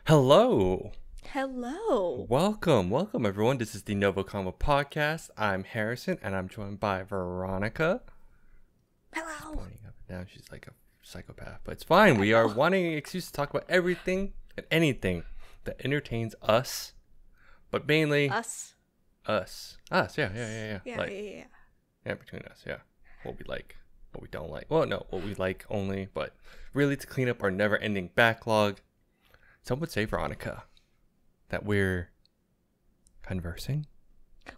Hello. Hello. Welcome everyone. This is the NgoVo Convo podcast. I'm Harrison and I'm joined by Veronica. Hello. Pointing up and down. She's like a psychopath, but it's fine. We are wanting an excuse to talk about everything and anything that entertains us, but mainly Us. Us. Yeah. Yeah, between us, yeah. What we like, what we don't like. Well, no, what we like only, but really to clean up our never-ending backlog. Some would say, Veronica, that we're conversing.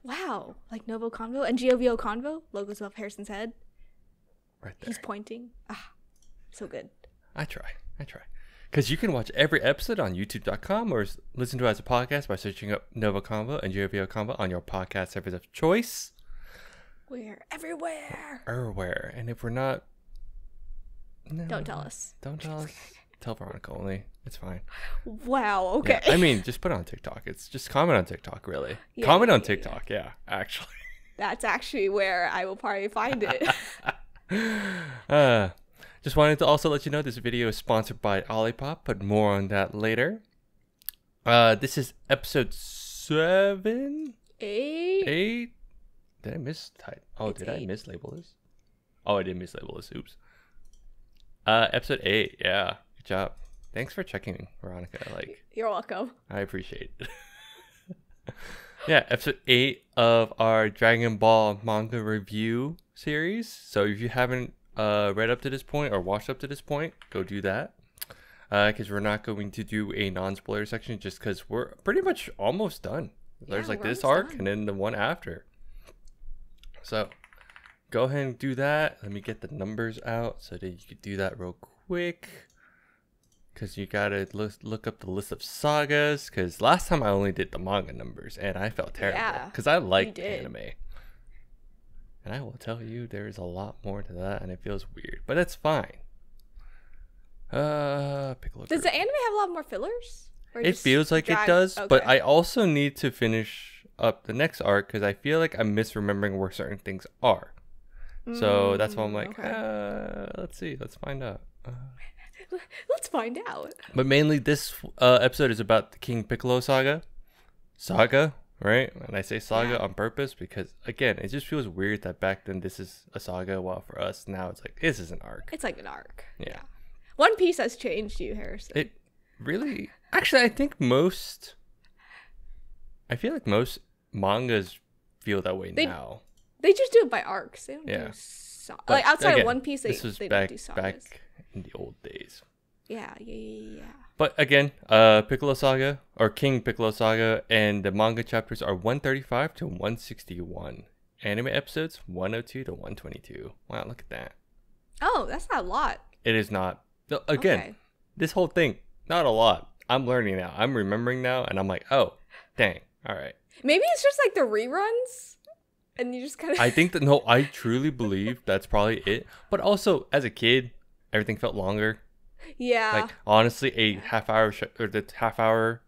Wow. Like NgoVo Convo and NgoVo Convo. Logos above Harrison's head. Right there. He's pointing. So good. I try. Because you can watch every episode on youtube.com or listen to it as a podcast by searching up NgoVo Convo and NgoVo Convo on your podcast service of choice. We're everywhere. Everywhere. And if we're not... No, Don't tell us. Don't tell us. Tell Veronica only. It's fine. Wow. Okay. Yeah, I mean, just put it on TikTok. It's just comment on TikTok, really. Yeah, Comment on yeah. TikTok, yeah, actually. That's actually where I will probably find it. Just wanted to also let you know this video is sponsored by Olipop, but more on that later. This is episode 7? 8. Did I mistype? Oh, It's did I 8. mislabel this? Oh, I did mislabel this. Oops. Episode 8. Yeah, good job. Thanks for checking, Veronica. You're welcome. I appreciate it. Yeah, episode 8 of our Dragon Ball manga review series. So if you haven't read up to this point or watched up to this point, go do that. Because we're not going to do a non-spoiler section just because we're pretty much almost done. There's like we're this almost arc done. and then the one after. So go ahead and do that. Let me get the numbers out so that you could do that real quick. Because you gotta look up the list of sagas. Because last time I only did the manga numbers and I felt terrible. Yeah, Because I liked did. anime. And I will tell you, there is a lot more to that and it feels weird. But it's fine. Piccolo. Does the anime have a lot more fillers? Or It just feels like it drag- does. Okay. But I also need to finish up the next arc. Because I feel like I'm misremembering where certain things are. So that's why I'm like, okay. let's see. Let's find out. Let's find out. But mainly this episode is about the King Piccolo Saga. Saga, right? And I say saga Yeah. on purpose because, again, it just feels weird that back then this is a saga, while for us now it's like, this is an arc. It's like an arc. Yeah. One Piece has changed you, Harrison. It really... Actually, I think most... I feel like most mangas feel that way now. They just do it by arcs. They don't Yeah. do But like outside again, of One Piece. this was they back, don't do sagas. back in the old days. Yeah. But again, Piccolo Saga or King Piccolo Saga and the manga chapters are 135 to 161. Anime episodes 102 to 122. Wow, look at that. Oh, that's not a lot. It is not. No, again, Okay. this whole thing, not a lot. I'm learning now. I'm remembering now, and I'm like, oh, dang. All right. Maybe it's just like the reruns, and you just kind of. I think that, no, I truly believe that's probably it. But also, as a kid, everything felt longer. Yeah. Like, honestly, a half hour or the half hour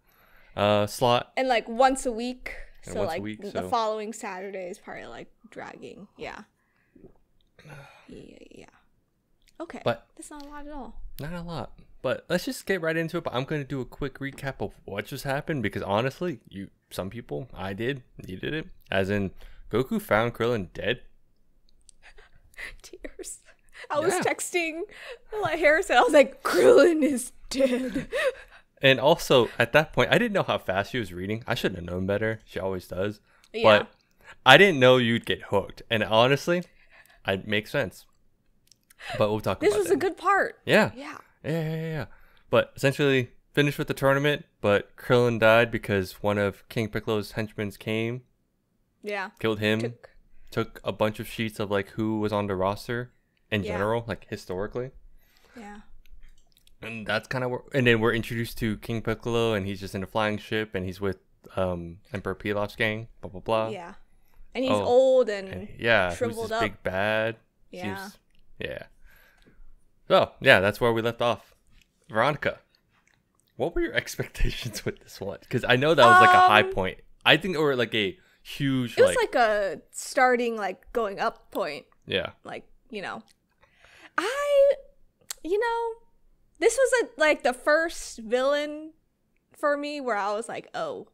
slot. And like once a week. And So once a like week, the so- following Saturday is probably like dragging. Yeah. Yeah. Okay. But- that's not a lot at all. Not a lot. But let's just get right into it. But I'm going to do a quick recap of what just happened because honestly, some people, I did, needed it. As in, Goku found Krillin dead. Tears. I was Yeah. texting like Harrison. I was like, Krillin is dead. And also, at that point, I didn't know how fast she was reading. I should have known better. She always does. Yeah. But I didn't know you'd get hooked. And honestly, it makes sense. But we'll talk This about was that. a good part. Yeah. Yeah. Yeah. But essentially, finished with the tournament. But Krillin died because one of King Piccolo's henchmen came, Yeah. killed him, took a bunch of sheets of like who was on the roster in Yeah. general, like historically. Yeah. And that's kind of where, and then we're introduced to King Piccolo, and he's just in a flying ship, and he's with Emperor Pilaf's gang, blah blah blah. Yeah. And he's Oh, old and, And yeah, who's shriveled this up. big bad? Yeah. Yeah. So yeah, that's where we left off. Veronica, what were your expectations with this one? Because I know that was like a high point. I think, or like a huge, it was like a starting, like going up point. yeah, Like, this was like the first villain for me where I was like, oh,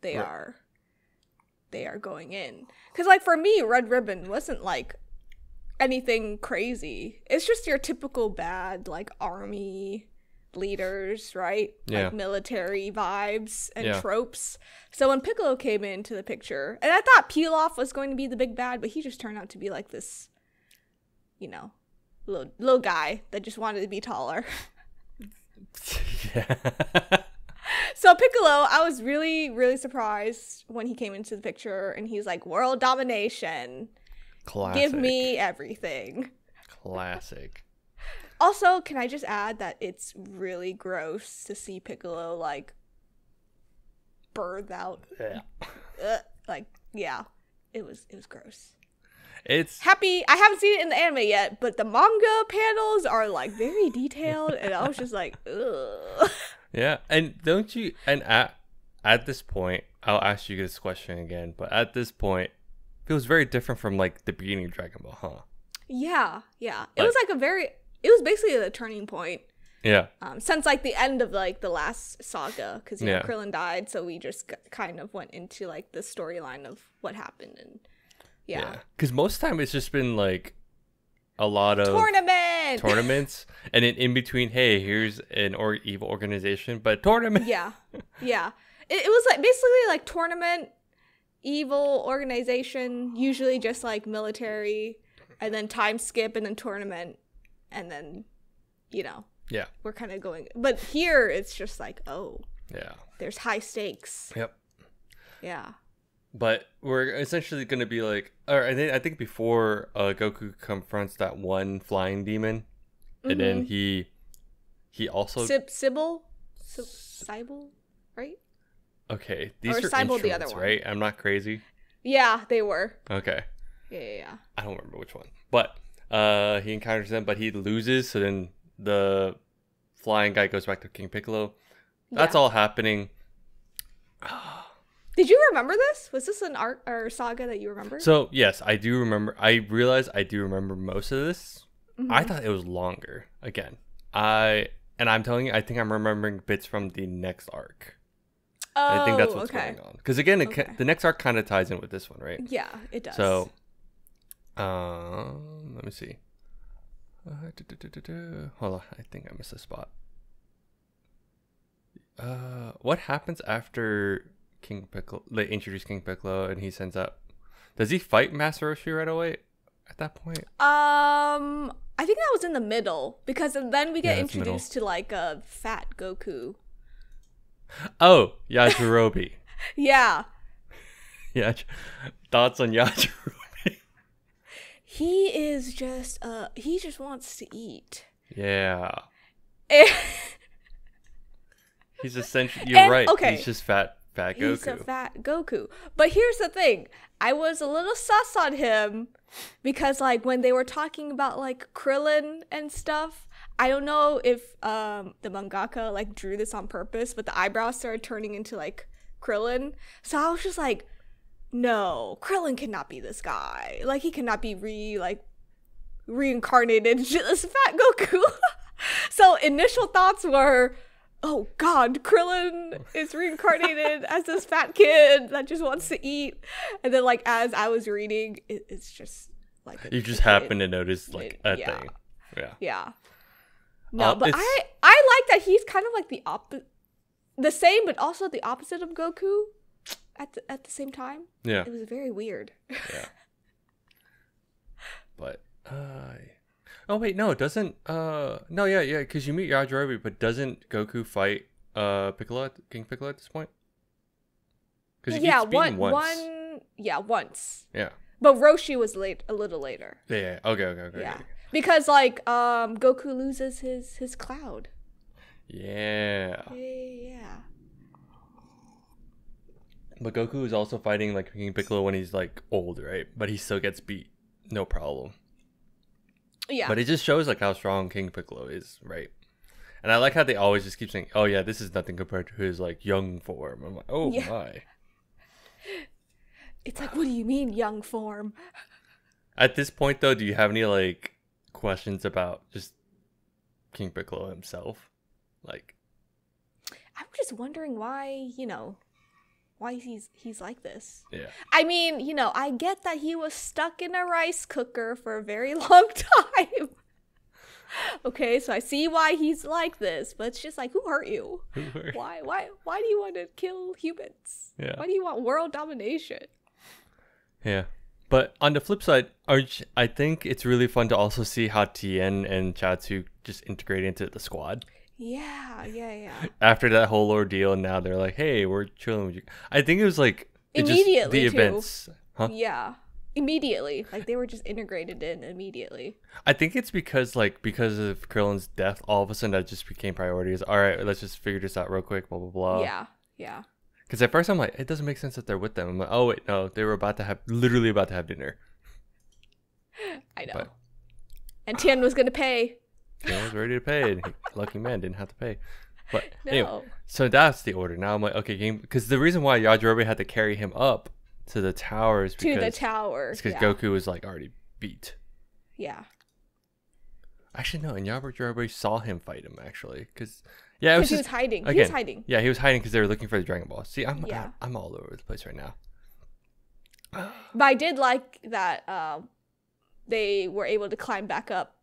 they Right. are going in. Because like for me, Red Ribbon wasn't like anything crazy. It's just your typical bad like army leaders, right? Yeah. Like military vibes and Yeah. tropes. So when Piccolo came into the picture, and I thought Pilaf was going to be the big bad, but he just turned out to be like this, you know, little guy that just wanted to be taller. Yeah. So Piccolo, I was really, really surprised when he came into the picture and he's like, world domination. Classic. Give me everything. Classic. Also, can I just add that it's really gross to see Piccolo like birth out. Yeah. Like, yeah, it was gross. It's Happy I haven't seen it in the anime yet, but the manga panels are like very detailed, and I was just like, ugh. yeah, and don't you? And at this point, I'll ask you this question again. But at this point, it feels very different from like the beginning of Dragon Ball, huh? Yeah. It was like it was basically a turning point. Yeah. Since like the end of like the last saga, because Yeah. Krillin died, so we just kind of went into like the storyline of what happened, and yeah. Because most time it's just been like a lot of tournaments, and then in between, hey, here's an evil organization, but tournament. Yeah. It was like basically like tournament, evil organization, usually just like military, and then time skip, and then tournament, and then, you know, Yeah. we're kind of going. But here it's just like, oh, Yeah. there's high stakes. Yep. Yeah. But we're essentially gonna be like, or I think before Goku confronts that one flying demon, and then he also Sybil, right? okay. These Or are Sybil, the instruments, other one. right? I'm not crazy. Yeah, they were. Okay. Yeah. I don't remember which one, but he encounters them, but he loses. So then the flying guy goes back to King Piccolo. That's Yeah. all happening. Did you remember this? Was this an art or saga that you remember? So yes, I do remember. I realize I do remember most of this. I thought it was longer. Again, I'm telling you, I think I'm remembering bits from the next arc. I think that's what's going on. Because again, the next arc kind of ties in with this one, right? Yeah, it does. So, let me see. Hold on, I think I missed a spot. What happens after King Piccolo? They introduce King Piccolo, and he sends out. Does he fight Master Roshi right away? At that point, I think that was in the middle, because then we get that's introduced to like a fat Goku. oh, Yajirobe. Yeah. Yeah, thoughts on Yajirobe? He is just he just wants to eat. Yeah, And he's essentially. You're right. okay. He's just fat Goku. he's a fat Goku. But here's the thing. I was a little sus on him because like when they were talking about like Krillin and stuff, I don't know if the mangaka like drew this on purpose, but the eyebrows started turning into like Krillin. So I was just like, no, Krillin cannot be this guy. Like he cannot be reincarnated into this fat Goku. So initial thoughts were, oh god, Krillin is reincarnated as this fat kid that just wants to eat. And then like as I was reading, it's just like You just happen to notice like a thing. Yeah. No, but it's- I like that he's kind of like the same, but also the opposite of Goku at the same time. Yeah. It was very weird. Yeah. But oh wait, no, it doesn't no, yeah, because you meet Yajirobe, but doesn't Goku fight King Piccolo at this point? Because once. Yeah. But Roshi was a little later. Yeah. Okay. Yeah. Because like Goku loses his cloud. Yeah. Yeah. But Goku is also fighting like King Piccolo when he's like old, right? But he still gets beat, no problem. Yeah. But it just shows like how strong King Piccolo is, right? And I like how they always just keep saying, "Oh yeah, this is nothing compared to his like young form." I'm like, "Oh Yeah. my!" It's like, what do you mean young form? At this point, though, do you have any like questions about just King Piccolo himself? Like, I'm just wondering why, why he's like this. Yeah. I mean, I get that he was stuck in a rice cooker for a very long time. Okay, so I see why he's like this, but it's just like, who hurt you? Why do you want to kill humans? Yeah. Why do you want world domination? Yeah. But on the flip side, I think it's really fun to also see how Tien and Chaozu just integrate into the squad. Yeah. After that whole ordeal, now they're like, hey, we're chilling with you. I think it was like immediately the events. Huh? Yeah. Immediately. Like they were just integrated in immediately. I think it's because of Krillin's death, all of a sudden that just became priorities. All right, let's just figure this out real quick, blah, blah, blah. Yeah. Because at first I'm like, it doesn't make sense that they're with them. I'm like, oh, wait, no, they were literally about to have dinner. I know. But, and Tien was going to pay. Tien was ready to pay, and lucky man didn't have to pay. But No. anyway, so that's the order. Now I'm like, okay, because the reason why Yajirobe had to carry him up to the tower is because Goku was like already beat. Yeah. Actually, no, and Yajirobe saw him fight him actually, because he was hiding. Again, he was hiding. Yeah, he was hiding because they were looking for the Dragon Ball. See, I'm all over the place right now. But I did like that they were able to climb back up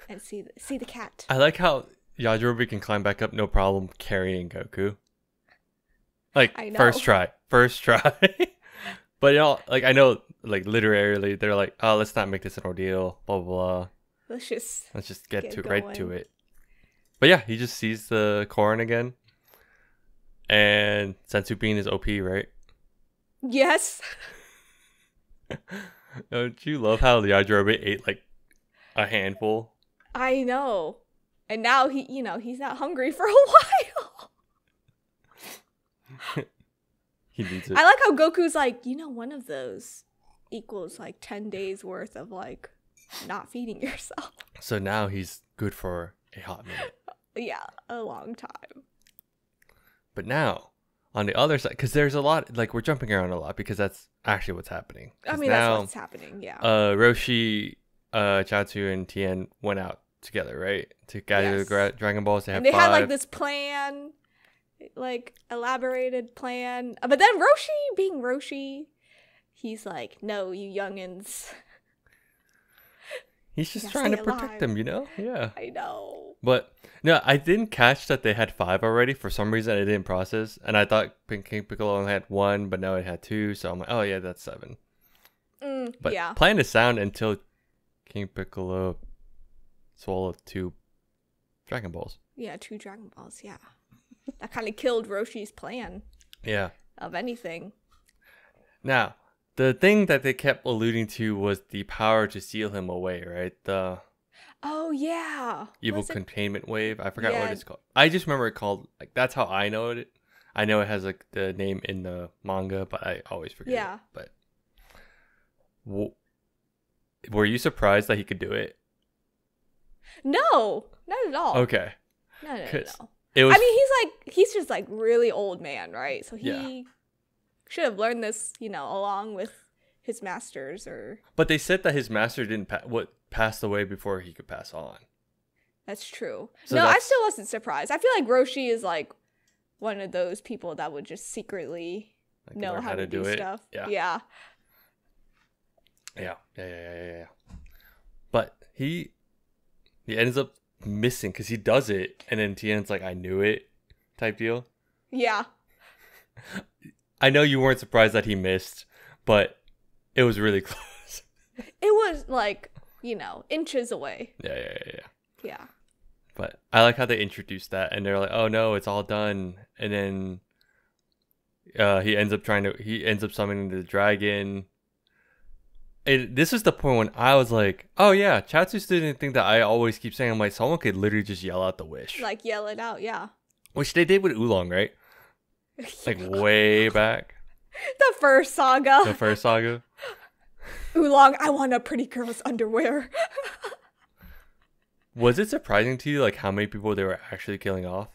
and see the cat. I like how Yajirobe can climb back up no problem carrying Goku. Like first try. But I know like literally they're like, oh, let's not make this an ordeal, blah blah blah. Let's just get right to it. But yeah, he just sees the corn again. And Senzu Bean is OP, right? Yes. Don't you love how Yajirobe ate like a handful? I know. And now he's not hungry for a while. He needs it. I like how Goku's like, one of those equals like 10 days worth of like not feeding yourself. So now he's good for a hot minute. Yeah, a long time. But now, on the other side, because there's a lot, like we're jumping around a lot because that's actually what's happening. I mean, that's what's happening, yeah. Roshi, Chaozu, and Tien went out together, right? To gather the Dragon Balls. They had like this plan, like elaborated plan. But then Roshi, being Roshi, he's like, no, you youngins. He's just trying to protect them, Yeah. I know. But no, I didn't catch that they had 5 already. For some reason, I didn't process. And I thought King Piccolo only had 1, but now it had 2. So I'm like, oh yeah, that's 7. But plan is sound until King Piccolo swallowed 2 Dragon Balls. Yeah, 2 Dragon Balls, yeah. That kind of killed Roshi's plan. Yeah. Of anything. Now, the thing that they kept alluding to was the power to seal him away, right? The evil containment wave. I forgot what it's called. I just remember it called, like, that's how I know it. I know it has like the name in the manga, but I always forget it. But were you surprised that he could do it? No, not at all. Okay. No. I mean, he's just like really old man, right? So he should have learned this, along with his masters But they said that his master didn't passed away before he could pass on. That's true. So I still wasn't surprised. I feel like Roshi is like one of those people that would just secretly know how to do stuff. Yeah. But he ends up missing because he does it, and then Tien's like, I knew it type deal. Yeah. I know you weren't surprised that he missed, but it was really close. It was like, inches away. Yeah. But I like how they introduced that, and they're like, oh no, it's all done. And then he ends up summoning the dragon. This is the point when I was like, oh yeah, Chaozu's doing the thing that I always keep saying. I'm like, someone could literally just yell out the wish. Like, yell it out, yeah. Which they did with Oolong, right? Like, way back. The first saga. Oolong, I want a pretty girl's underwear. Was it surprising to you, like, how many people they were actually killing off?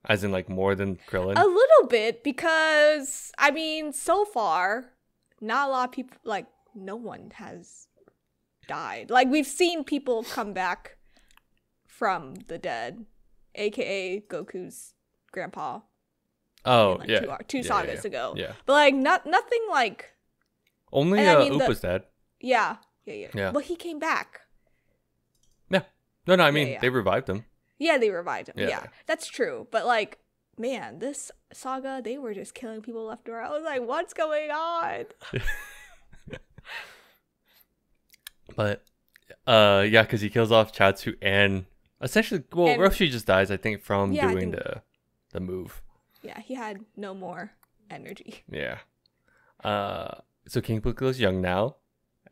As in, like, more than Krillin? A little bit, because, I mean, so far, not a lot of people, like, no one has died. Like, we've seen people come back from the dead, aka Goku's Grandpa. Oh, Like yeah. two sagas ago. Yeah. But like nothing like. Only And I mean, Upa's dad. Yeah. Yeah. Well, he came back. Yeah. No, I mean, yeah. they revived him. Yeah, they revived him. Yeah. Yeah, that's true. But like, man, this saga, they were just killing people left and right. I was like, what's going on? But, yeah, because he kills off Chatsu and essentially, well, And- Roshi just dies, I think, from Yeah, I doing think- the move. Yeah, he had no more energy. Yeah. So King Piccolo's young now,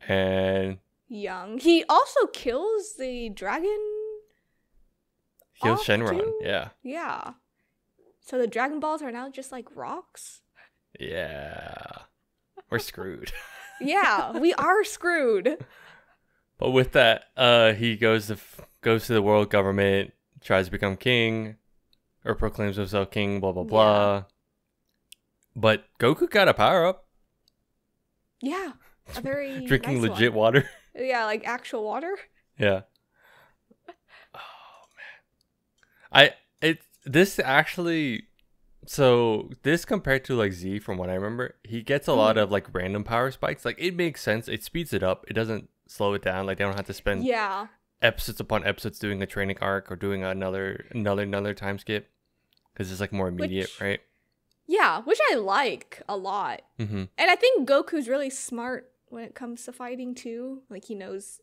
and Young. He also kills the dragon. kills off, Shenron. too? Yeah. Yeah. So the Dragon Balls are now just like rocks? Yeah. We're screwed. Yeah, we are screwed. But with that, he goes to the world government, tries to become king, or proclaims himself king, blah, blah, blah. But Goku got a power-up. Yeah. A very Drinking nice legit one. water. Yeah, like actual water. Yeah. Oh, man. This actually... So, this compared to, like, Z, from what I remember, he gets a lot of, like, random power spikes. Like, it makes sense. It speeds it up. It doesn't slow it down. Like, they don't have to spend Yeah. episodes upon episodes doing a training arc or doing another time skip. Because it's, like, more immediate, right? Yeah, which I like a lot. Mm-hmm. And I think Goku's really smart when it comes to fighting, too. Like, he knows,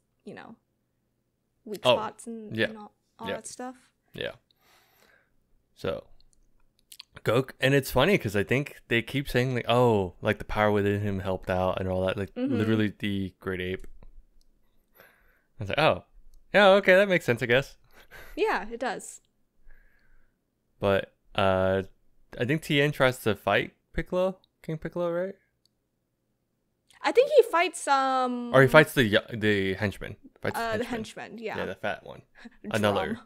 weak spots and all that stuff. Yeah. So... Goku, and it's funny because I think they keep saying like, oh, like the power within him helped out and all that, like literally the great ape. I was like, oh, yeah, okay, that makes sense, I guess. Yeah, it does. But I think Tien tries to fight King Piccolo, right? I think he fights Or he fights the henchman. the henchman, yeah. Yeah, the fat one. Drum. Another.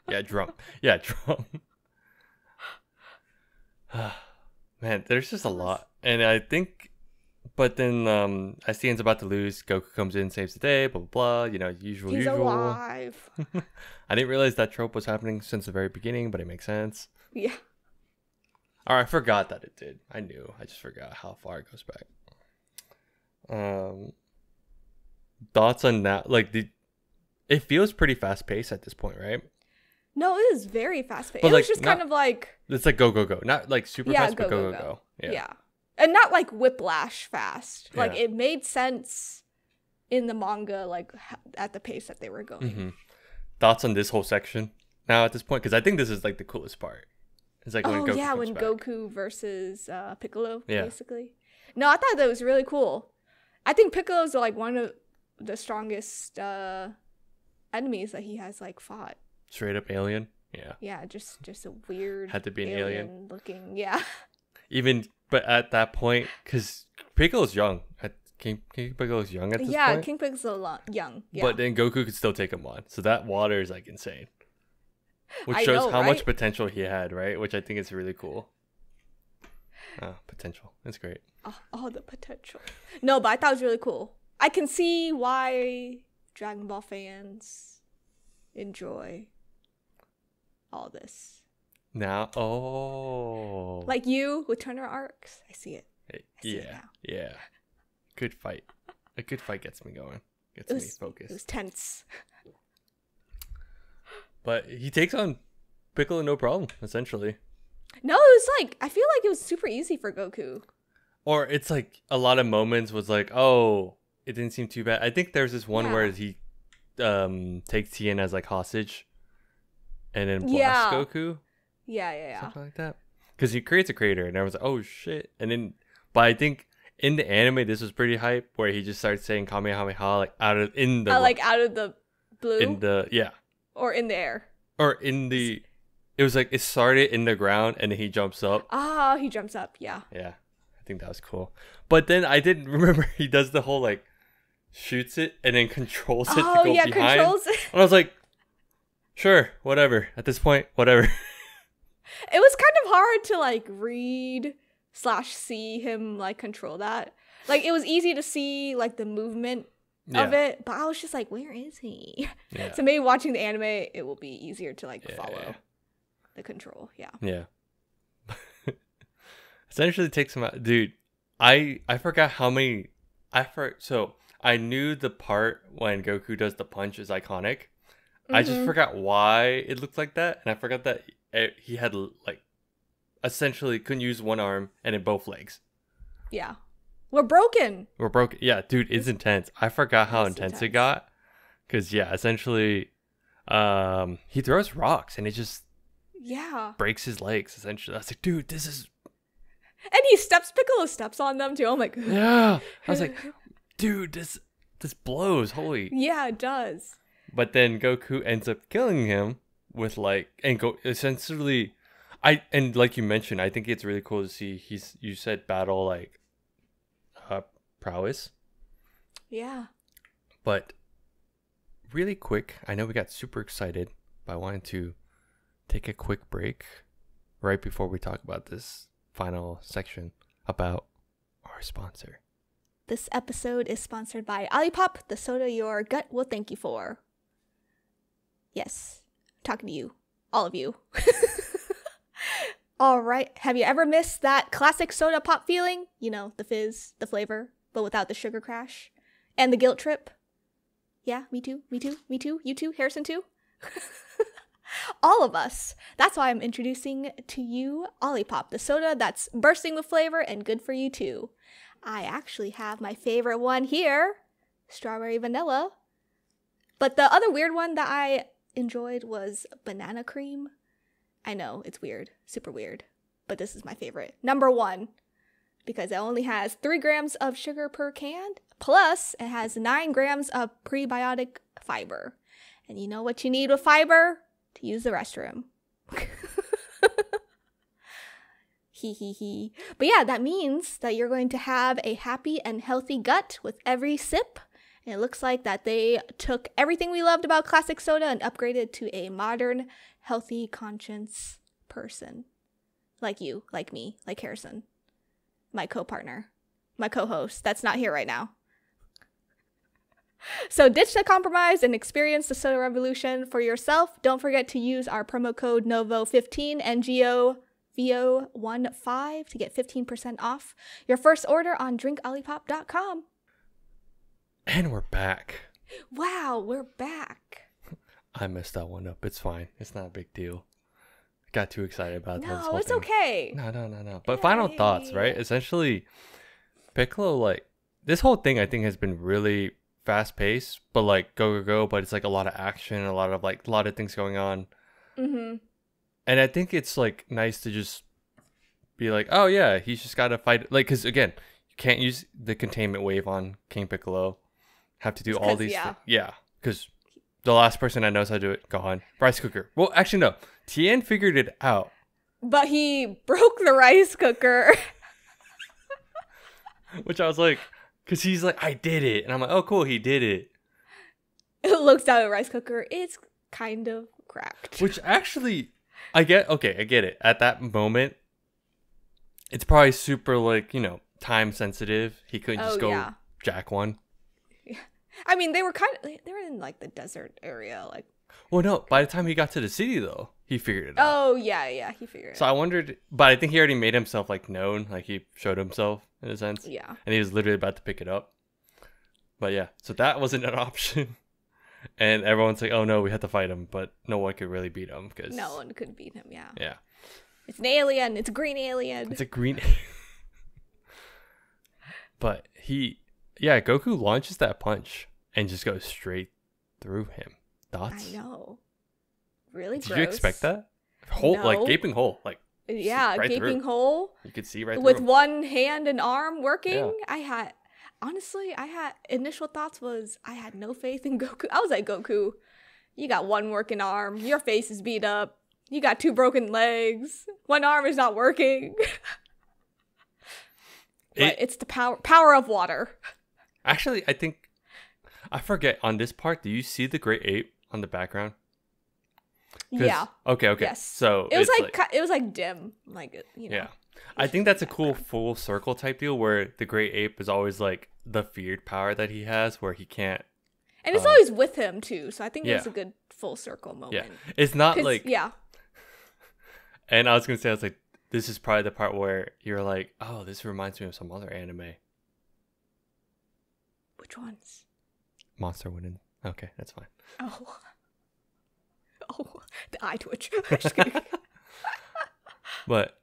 Yeah, drum. Yeah, drum. Man, there's just a lot. And I think, but then as Tien's about to lose, Goku comes in, saves the day, blah, blah, blah. Usual. He's alive. I didn't realize that trope was happening since the very beginning, but it makes sense. Yeah. Or I forgot that it did. I knew. I just forgot how far it goes back. Thoughts on that? Like, it feels pretty fast-paced at this point, right? No, it is very fast-paced. But, It was like, just kind of like... It's like go, go, go. Not like super fast, but go, go, go. Yeah. And not like whiplash fast. Like, Yeah. it made sense in the manga, like, at the pace that they were going. Mm-hmm. Thoughts on this whole section now at this point? Because I think this is like the coolest part. It's like when Goku comes when back. Goku versus Piccolo, Yeah. basically. No, I thought that was really cool. I think Piccolo's like one of the strongest enemies that he has like fought. Straight up alien. Yeah. Yeah, just a weird Had to be an alien. looking. Yeah. But at that point, because Piccolo's young. King Piccolo's young at this Yeah, point. King Piccolo's young. Yeah. But then Goku could still take him on. So that water is like insane. Which I shows know, how much right? potential he had, right? Which I think is really cool. Potential. It's great. Oh, the potential. No, but I thought it was really cool. I can see why Dragon Ball fans enjoy all this. Now, oh. Like you with Turner arcs. I see it. see it Yeah. now. Yeah. Good fight. A good fight gets me going. Gets It me was focused. tense. But he takes on Piccolo no problem, essentially. No, it was like, I feel like it was super easy for Goku. Or it's like a lot of moments was like, oh, it didn't seem too bad. I think there's this one where he takes Tien as like hostage and then blasts Goku. Yeah. Something like that. Because he creates a crater and everyone's like, oh shit. And then, but I think in the anime, this was pretty hype where he just started saying Kamehameha like out of the blue? Yeah. Or in the air. Or in the, it was like, it started in the ground and then he jumps up. Ah, he jumps up. Yeah. Yeah. I think that was cool. But then I didn't remember he does the whole like, shoots it and then controls it to go behind. Controls it. And I was like, sure, whatever. At this point, whatever. It was kind of hard to like read / see him like control that. Like it was easy to see like the movement of it, but I was just like, where is he? Yeah. So maybe watching the anime, it will be easier to like follow the control. Yeah. Yeah. Essentially takes him out. Dude, I forgot how many. So I knew the part when Goku does the punch is iconic. I just forgot why it looked like that, and I forgot that he had like essentially couldn't use one arm and in both legs. Yeah, we're broken. Yeah, dude, it's intense. I forgot how intense it got. Because yeah, essentially, he throws rocks and it just breaks his legs. Essentially, I was like, dude, this is. And Piccolo steps on them too. I'm like, yeah. I was like, dude, this blows. Holy. Yeah, it does. But then Goku ends up killing him with essentially, and like you mentioned, I think it's really cool to see you said battle like prowess. Yeah. But really quick, I know we got super excited, but I wanted to take a quick break right before we talk about this final section about our sponsor. This episode is sponsored by Olipop, the soda your gut will thank you for. Yes, I'm talking to you, all of you. All right, have you ever missed that classic soda pop feeling? You know, the fizz, the flavor, but without the sugar crash and the guilt trip? Yeah, me too, you too, Harrison too. All of us. That's why I'm introducing to you Olipop, the soda that's bursting with flavor and good for you too. I actually have my favorite one here, strawberry vanilla. But the other weird one that I enjoyed was banana cream. I know, it's weird, super weird, but this is my favorite. Number 1, because it only has 3 grams of sugar per can, plus it has 9 grams of prebiotic fiber. And you know what you need with fiber? To use the restroom. Hee. But yeah, that means that you're going to have a happy and healthy gut with every sip. And it looks like that they took everything we loved about classic soda and upgraded to a modern, healthy conscience person. Like you, like me, like Harrison. My co-partner. My co-host. That's not here right now. So ditch the compromise and experience the soda revolution for yourself. Don't forget to use our promo code NgoVo15 NgoVo15 to get 15% off your first order on drinkolipop.com. And we're back. Wow, we're back. I messed that one up. It's fine. It's not a big deal. Got too excited about this whole No, it's thing. okay. No. But final thoughts, right? Essentially, Piccolo, like, this whole thing I think has been really fast paced, but like go, but it's like a lot of action, a lot of things going on. Mm-hmm. And I think it's like nice to just be like, oh yeah, he's just got to fight. Like, because again, you can't use the containment wave on King Piccolo. Have to do all these. Yeah, because the last person that knows how to do it, gone. Rice cooker. Well, actually no, Tien figured it out, but he broke the rice cooker. Which I was like, because he's like, I did it, and I'm like, oh cool, he did it. It looks down at the rice cooker. It's kind of cracked. Which actually, I get it. At that moment, it's probably super like, you know, time sensitive. He couldn't just go jack one. I mean, they were in like the desert area, like. Well, no. By the time he got to the city, though, he figured it out. Oh yeah, he figured it out. So I wondered, but I think he already made himself like known, like he showed himself in a sense. Yeah. And he was literally about to pick it up. But yeah, so that wasn't an option. And everyone's like, oh no, we had to fight him, but no one could really beat him because no one could beat him. Yeah. Yeah. It's an alien. It's a green alien. It's a green. But Goku launches that punch and just goes straight through him. Thoughts? I know. Really gross. Did you expect that? Like gaping hole, like yeah, right gaping through. hole. You could see right with through. With one hand and arm working. Yeah. I had initial thoughts was I had no faith in Goku. I was like, Goku, you got one working arm. Your face is beat up. You got 2 broken legs. One arm is not working. But it's the power of water. Actually, I forget on this part. Do you see the great ape on the background? Yeah. Okay. Yes. So it was like dim, like, you know. Yeah. I think that's a cool full circle type deal where the great ape is always like the feared power that he has, where he can't. And it's always with him too, so I think it's a good full circle moment. Yeah. It's not like yeah. And I was gonna say, I was like, this is probably the part where you're like, oh, this reminds me of some other anime. Which ones? Monster winning. Okay, that's fine. Oh. Oh, the eye twitch. Just kidding. But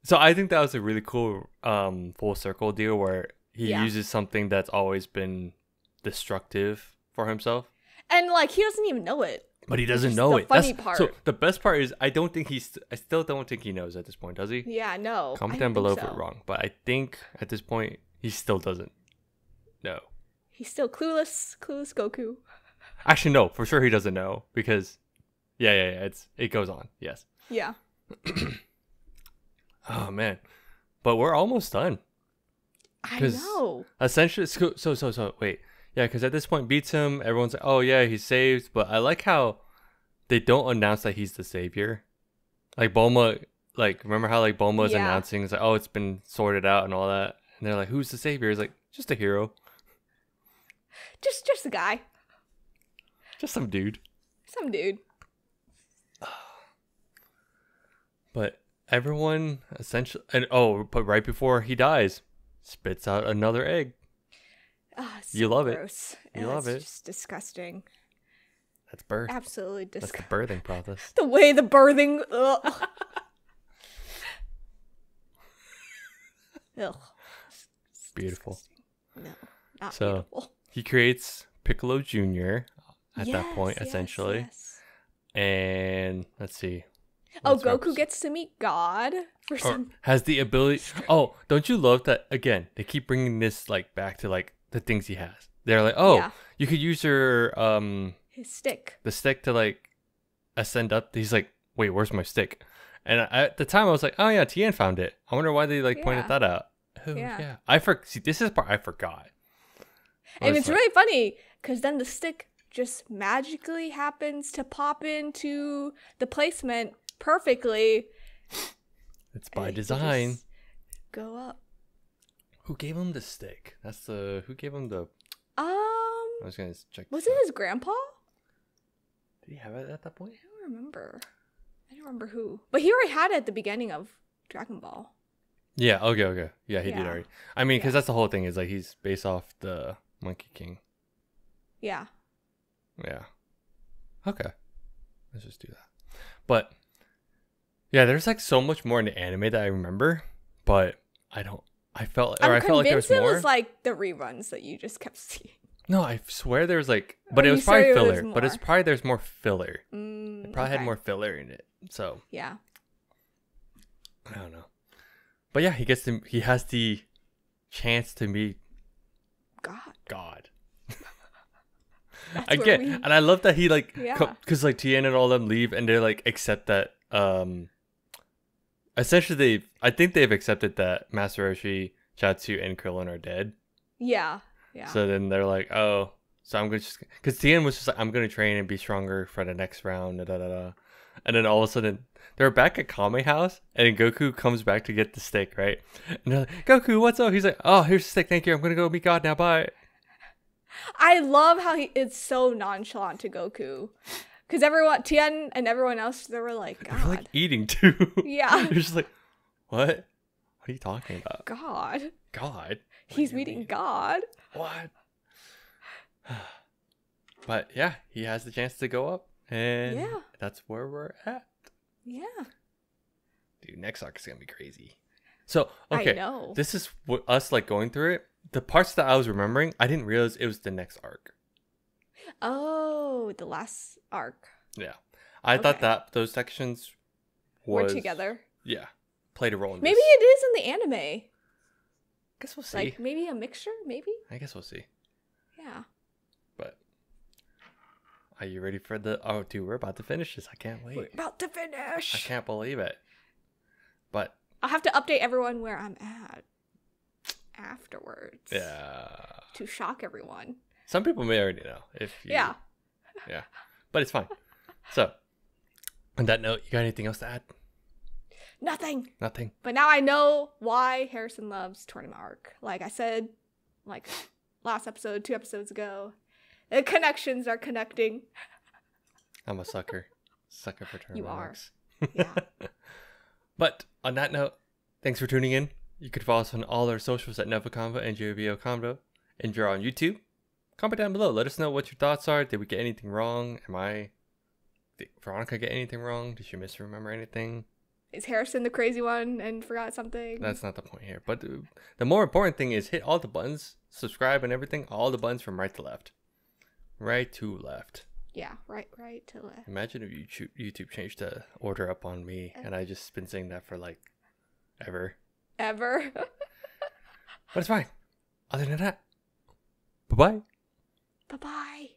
so I think that was a really cool full circle deal where he uses something that's always been destructive for himself. And like he doesn't even know it. But he doesn't know it. Funny part. So the best part is I still don't think he knows at this point, does he? Yeah, no. Comment down below if we're wrong. But I think at this point he still doesn't know. He's still clueless Goku. Actually, no, for sure he doesn't know because it goes on. Yes. Yeah. Oh man. But we're almost done. I know. Essentially, so wait. Yeah, because at this point, beats him. Everyone's like, oh, yeah, he's saved. But I like how they don't announce that he's the savior. Like, Bulma, like, remember how, like, Bulma is announcing, it's like, oh, it's been sorted out and all that. And they're like, who's the savior? He's like, just a hero. Just a guy. Just some dude. Some dude. But everyone essentially, but right before he dies, spits out another egg. So you love gross. it. You love it. It's just disgusting. That's birth. Absolutely disgusting. That's the birthing process. The way the birthing. Ugh. Ugh. Beautiful. No, not so, beautiful. He creates Piccolo Jr. at that point, essentially. Yes. And let's see. Goku gets to meet God for some. Has the ability. Oh, don't you love that? Again, they keep bringing this like back to like the things he has. They're like, you could use your his stick. The stick to like ascend up. He's like, wait, where's my stick? And at the time, I was like, oh yeah, Tien found it. I wonder why they like pointed that out. Oh yeah. See, this is the part I forgot. And it's really funny because then the stick just magically happens to pop into the placement perfectly. It's by design. Go up. Who gave him the stick? Who gave him the... I was gonna check. Was it his grandpa? Did he have it at that point? I don't remember who. But he already had it at the beginning of Dragon Ball. Yeah, okay. Yeah, he did already. I mean, because that's the whole thing is like he's based off the Monkey King. Yeah. Yeah. Okay. Let's just do that. But yeah, there's like so much more in the anime that I remember, but I felt like there was more. It was like the reruns that you just kept seeing. No, I swear there was like, but it was probably filler. But it's probably there's more filler. It probably had more filler in it. So yeah, I don't know. But yeah, he has the chance to meet God. Again, and I love that he like, because like Tien and all them leave, and they like accept that. Essentially, I think they've accepted that Master Roshi, Chatsu, and Krillin are dead. Yeah. Yeah. So then they're like, oh, so I'm going to just... Because Tien was just like, I'm going to train and be stronger for the next round. And then all of a sudden, they're back at Kame House. And Goku comes back to get the stick, right? And they're like, Goku, what's up? He's like, oh, here's the stick. Thank you. I'm going to go meet God now. Bye. I love how it's so nonchalant to Goku. Because Tien and everyone else, they were like, God. They're like eating too. Yeah. They're just like, what? What are you talking about? God. He's meeting God. What? But yeah, he has the chance to go up, and that's where we're at. Yeah. Dude, next arc is gonna be crazy. So okay, I know. This is us like going through it. The parts that I was remembering, I didn't realize it was the next arc. Oh, the last arc. Yeah, I thought that those sections were together. Yeah, played a role in maybe it is in the anime. Guess we'll see. Like maybe a mixture, maybe? I guess we'll see. Yeah. But are you ready for dude, we're about to finish this. I can't wait. We're about to finish. I can't believe it. But I'll have to update everyone where I'm at afterwards. Yeah. To shock everyone. Some people may already know Yeah. But it's fine. So, on that note, you got anything else to add? Nothing. But now I know why Harrison loves Tournament Arc. Like I said, like last episode, 2 episodes ago, the connections are connecting. I'm a sucker. Sucker for Tournament You are. Arcs. Yeah. But on that note, thanks for tuning in. You can follow us on all our socials at NgoVo Convo and NgoVo Convo. And if you're on YouTube, comment down below. Let us know what your thoughts are. Did we get anything wrong? Did Veronica get anything wrong? Did she misremember anything? Is Harrison the crazy one and forgot something? That's not the point here. But the more important thing is hit all the buttons, subscribe and everything, all the buttons from right to left. Right to left. Yeah, right to left. Imagine if YouTube changed the order up on me and I just been saying that for like ever. Ever. But it's fine. Other than that, bye-bye. Bye-bye.